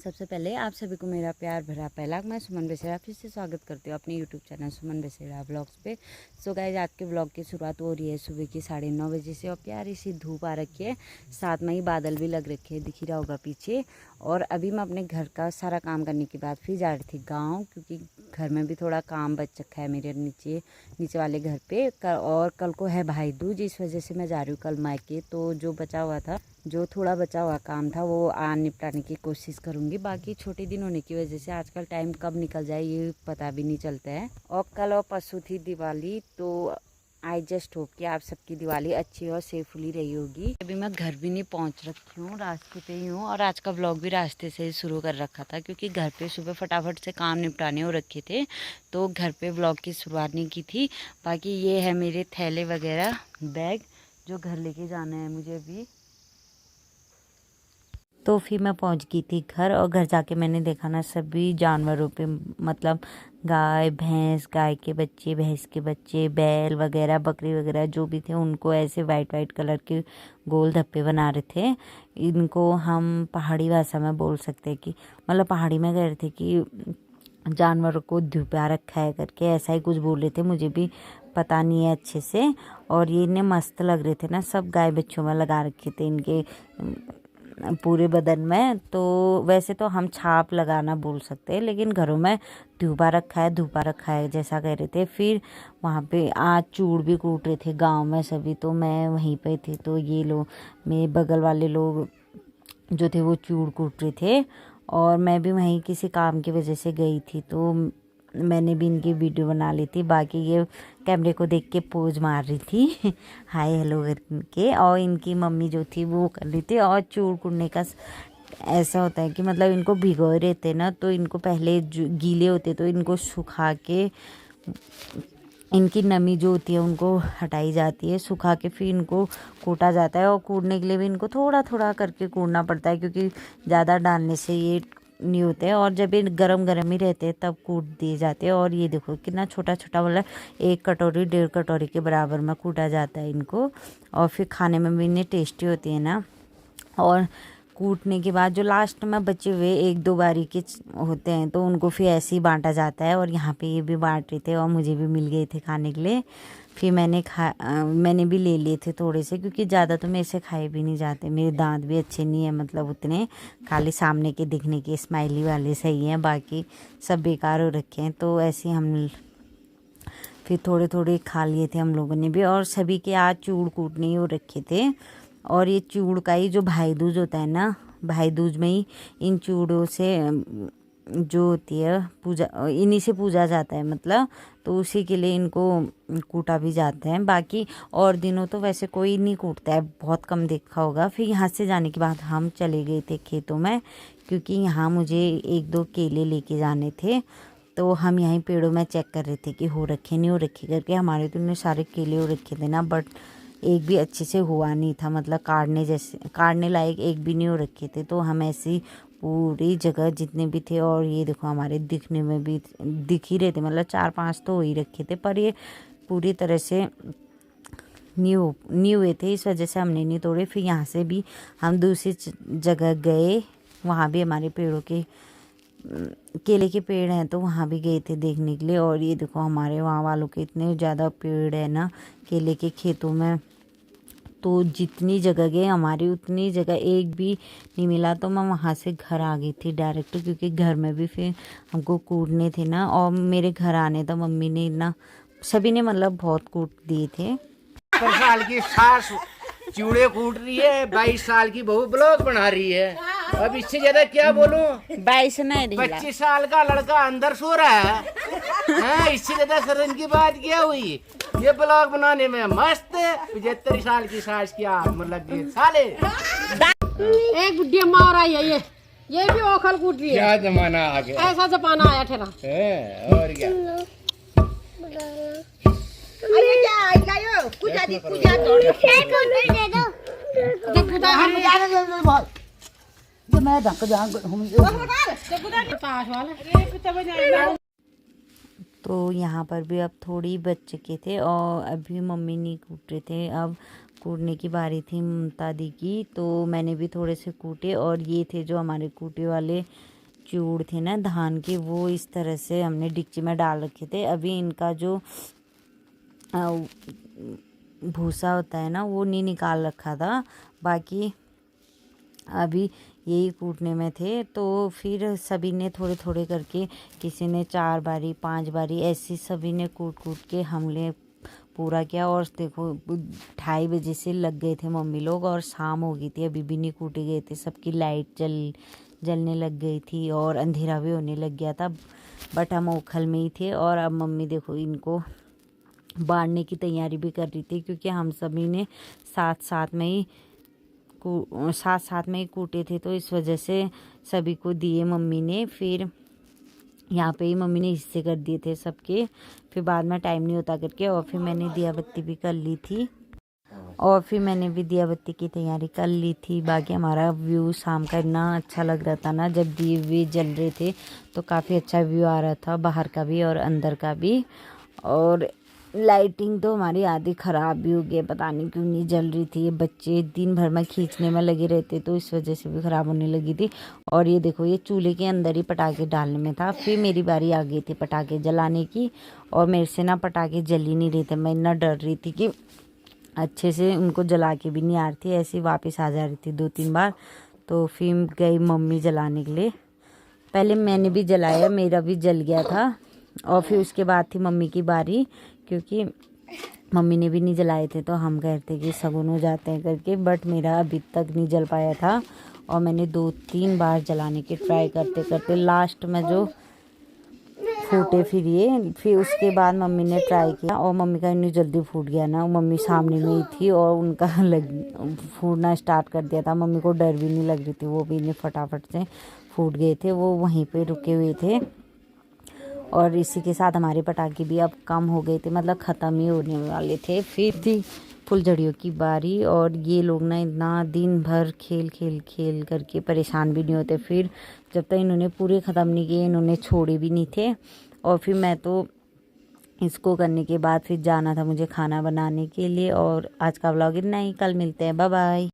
सबसे पहले आप सभी को मेरा प्यार भरा पहला मैं सुमन बेसेरा फिर से स्वागत करती हूँ अपने यूट्यूब चैनल सुमन बेसेरा ब्लॉग्स पे। सो गाइस, आज के ब्लॉग की शुरुआत हो रही है सुबह की 9:30 बजे से और प्यारी सी धूप आ रखी है, साथ में ही बादल भी लग रखे हैं, दिख ही रहा होगा पीछे। और अभी मैं अपने घर का सारा काम करने के बाद फिर जा रही थी गाँव, क्योंकि घर में भी थोड़ा काम बच रखा है मेरे नीचे वाले घर पे। और कल को है भाई दूज, इस वजह से मैं जा रही हूँ कल मायके। तो जो थोड़ा बचा हुआ काम था वो निपटाने की कोशिश करूंगी। बाकी छोटे दिन होने की वजह से आजकल टाइम कब निकल जाए ये पता भी नहीं चलता है। और कल और परसों थी दिवाली, तो आई जस्ट होप कि आप सबकी दिवाली अच्छी और सेफुली रही होगी। अभी मैं घर भी नहीं पहुंच रखी हूँ, रास्ते पे ही हूँ। और आज का व्लॉग भी रास्ते से ही शुरू कर रखा था, क्योंकि घर पे सुबह फटाफट से काम निपटाने हो रखे थे, तो घर पे व्लॉग की शुरुआत नहीं की थी। बाकी ये है मेरे थैले वगैरह, बैग जो घर लेके जाना है मुझे अभी। तो फिर मैं पहुंच गई थी घर, और घर जाके मैंने देखा ना सभी जानवरों पे, मतलब गाय भैंस, गाय के बच्चे, भैंस के बच्चे, बैल वगैरह, बकरी वगैरह जो भी थे, उनको ऐसे वाइट वाइट कलर के गोल धब्बे बना रहे थे। इनको हम पहाड़ी भाषा में बोल सकते हैं कि, मतलब पहाड़ी में कह रहे थे कि जानवरों को धुपा रखा है करके, ऐसा ही कुछ बोल रहे थे, मुझे भी पता नहीं है अच्छे से। और ये इतने मस्त लग रहे थे ना, सब गाय बच्चों में लगा रखे थे इनके पूरे बदन में। तो वैसे तो हम छाप लगाना बोल सकते हैं, लेकिन घरों में धूपा रखा है जैसा कह रहे थे। फिर वहाँ पे आज चूड़ भी कूट रहे थे गांव में सभी, तो मैं वहीं पे थी। तो ये लोग, मेरे बगल वाले लोग जो थे वो चूड़ कूट रहे थे, और मैं भी वहीं किसी काम की वजह से गई थी, तो मैंने भी इनकी वीडियो बना ली थी। बाकी ये कैमरे को देख के पोज मार रही थी हाय हेलो करके। और इनकी मम्मी जो थी वो कर रही थी। और चूड़ कुड़ने का ऐसा होता है कि मतलब इनको भिगोए रहते ना, तो इनको पहले जो गीले होते तो इनको सुखा के, इनकी नमी जो होती है उनको हटाई जाती है, सुखा के फिर इनको कूटा जाता है। और कूटने के लिए भी इनको थोड़ा थोड़ा करके कूटना पड़ता है, क्योंकि ज़्यादा डालने से ये नहीं होते हैं। और जब ये गरम गरम ही रहते हैं तब कूट दिए जाते हैं। और ये देखो कितना छोटा छोटा, मतलब 1 कटोरी 1.5 कटोरी के बराबर में कूटा जाता है इनको। और फिर खाने में भी इतनी टेस्टी होती है ना। और कूटने के बाद जो लास्ट में बचे हुए 1-2 बारी के होते हैं, तो उनको फिर ऐसे ही बांटा जाता है। और यहाँ पे ये भी बांट रहे थे और मुझे भी मिल गए थे खाने के लिए। फिर मैंने भी ले लिए थे थोड़े से, क्योंकि ज़्यादा तो मेरे से खाए भी नहीं जाते, मेरे दांत भी अच्छे नहीं है, मतलब उतने, खाली सामने के दिखने के स्माइली वाले सही हैं, बाकी सब बेकार हो रखे हैं। तो ऐसे हम फिर थोड़े थोड़े खा लिए थे हम लोगों ने भी। और सभी के आज चूड़ कूटने ही हो रखे थे। और ये चूड़ का ही जो भाई दूज होता है ना, भाई दूज में ही इन चूड़ों से जो होती है पूजा, इन्हीं से पूजा जाता है, मतलब तो उसी के लिए इनको कूटा भी जाता है। बाकी और दिनों तो वैसे कोई नहीं कूटता है, बहुत कम देखा होगा। फिर यहाँ से जाने के बाद हम चले गए थे खेतों में, क्योंकि यहाँ मुझे 1-2 केले लेके जाने थे। तो हम यहीं पेड़ों में चेक कर रहे थे कि हो रखे नहीं हो रखे करके। हमारे तो इतने सारे केले हो रखे थे ना, बट एक भी अच्छे से हुआ नहीं था, मतलब काटने लायक एक भी नहीं हो रखे थे। तो हम ऐसी पूरी जगह जितने भी थे, और ये देखो हमारे दिखने में भी दिख ही रहे थे, मतलब 4-5 तो हो ही रखे थे, पर ये पूरी तरह से नहीं हुए थे, इस वजह से हमने नहीं तोड़े। फिर यहाँ से भी हम दूसरी जगह गए, वहाँ भी हमारे पेड़ों के केले के पेड़ हैं, तो वहाँ भी गए थे देखने के लिए। और ये देखो हमारे वहाँ वालों के इतने ज़्यादा पेड़ है ना केले के खेतों में, तो जितनी जगह गए हमारी उतनी जगह एक भी नहीं मिला। तो मैं वहाँ से घर आ गई थी डायरेक्ट, क्योंकि घर में भी फिर हमको कूटने थे ना। और मेरे घर आने तो मम्मी ने ना, सभी ने मतलब बहुत कूट दिए थे। 70 साल की सास चूड़े कूट रही है, 22 साल की बहू ब्लॉग बना रही है। अब इससे ज्यादा क्या बोलूं? 22 नहीं, 25 साल का लड़का अंदर सो रहा है, हाँ, इससे ज्यादा शर्म की बात क्या हुई? ये ब्लॉग बनाने में मस्त 75 साल की सास की आग मतलब ये साले। एक बुढ़ी अम्मा और आई है, ये भी ओखल कूट रही है। क्या जमाना आ गया, ऐसा जमाना आया ठेरा है और क्या। अरे क्या आएगा यो पूजा दी पूजा दो दे दो जब खुदा हम जाने दे बहुत जो मैं धक्का जान हम जब खुदा ताश वाला अरे कुत्ता बजाएगा। तो यहाँ पर भी अब थोड़ी बच चुके थे, और अभी मम्मी नहीं कूट रहे थे, अब कूटने की बारी थी ममता दी की। तो मैंने भी थोड़े से कूटे, और ये थे जो हमारे कूटे वाले चूड़ थे ना धान के, वो इस तरह से हमने डिक्ची में डाल रखे थे। अभी इनका जो भूसा होता है ना वो नहीं निकाल रखा था, बाकी अभी यही कूटने में थे। तो फिर सभी ने थोड़े थोड़े करके, किसी ने 4 बारी 5 बारी ऐसी सभी ने कूट कूट के हमने पूरा किया। और देखो 2:30 बजे से लग गए थे मम्मी लोग और शाम हो गई थी, अभी भी नहीं कूटे गए थे। सबकी लाइट जलने लग गई थी और अंधेरा भी होने लग गया था, बट हम ओखल में ही थे। और अब मम्मी देखो इनको बांधने की तैयारी भी कर रही थी, क्योंकि हम सभी ने साथ साथ में ही कूटे थे, तो इस वजह से सभी को दिए मम्मी ने। फिर यहाँ पे ही मम्मी ने हिस्से कर दिए थे सबके, फिर बाद में टाइम नहीं होता करके। और फिर मैंने दिया बत्ती भी कर ली थी, और फिर मैंने भी दिया बत्ती की तैयारी कर ली थी। बाकी हमारा व्यू शाम का इतना अच्छा लग रहा था ना, जब दिए जल रहे थे तो काफ़ी अच्छा व्यू आ रहा था, बाहर का भी और अंदर का भी। और लाइटिंग तो हमारी आधी ख़राब भी हो गई, पता नहीं क्यों नहीं जल रही थी। ये बच्चे दिन भर में खींचने में लगे रहते, तो इस वजह से भी ख़राब होने लगी थी। और ये देखो, ये चूल्हे के अंदर ही पटाखे डालने में था। फिर मेरी बारी आ गई थी पटाखे जलाने की, और मेरे से ना पटाखे जल ही नहीं रहे थे। मैं इतना डर रही थी कि अच्छे से उनको जला के भी नहीं आ रही थी, ऐसे ही वापस आ जा रही थी 2-3 बार। तो फिर गई मम्मी जलाने के लिए। पहले मैंने भी जलाया, मेरा भी जल गया था, और फिर उसके बाद थी मम्मी की बारी, क्योंकि मम्मी ने भी नहीं जलाए थे। तो हम कह रहे थे कि शगुन हो जाते हैं करके, बट मेरा अभी तक नहीं जल पाया था। और मैंने 2-3 बार जलाने की ट्राई करते करते लास्ट में जो फूटे फिर उसके बाद मम्मी ने ट्राई किया, और मम्मी का इतनी जल्दी फूट गया ना। मम्मी सामने में ही थी और उनका फूटना स्टार्ट कर दिया था। मम्मी को डर भी नहीं लग रही थी, वो भी इतने फटाफट से फूट गए थे, वो वहीं पे रुके हुए थे। और इसी के साथ हमारे पटाखे भी अब कम हो गए थे, मतलब ख़त्म ही होने वाले थे। फिर थी फुलझड़ियों की बारी, और ये लोग ना इतना दिन भर खेल करके परेशान भी नहीं होते। फिर जब तक इन्होंने पूरे ख़त्म नहीं किए, इन्होंने छोड़े भी नहीं थे। और फिर मैं तो इसको करने के बाद फिर जाना था मुझे खाना बनाने के लिए। और आज का व्लॉग इतना ही, कल मिलते हैं, बाय बाय।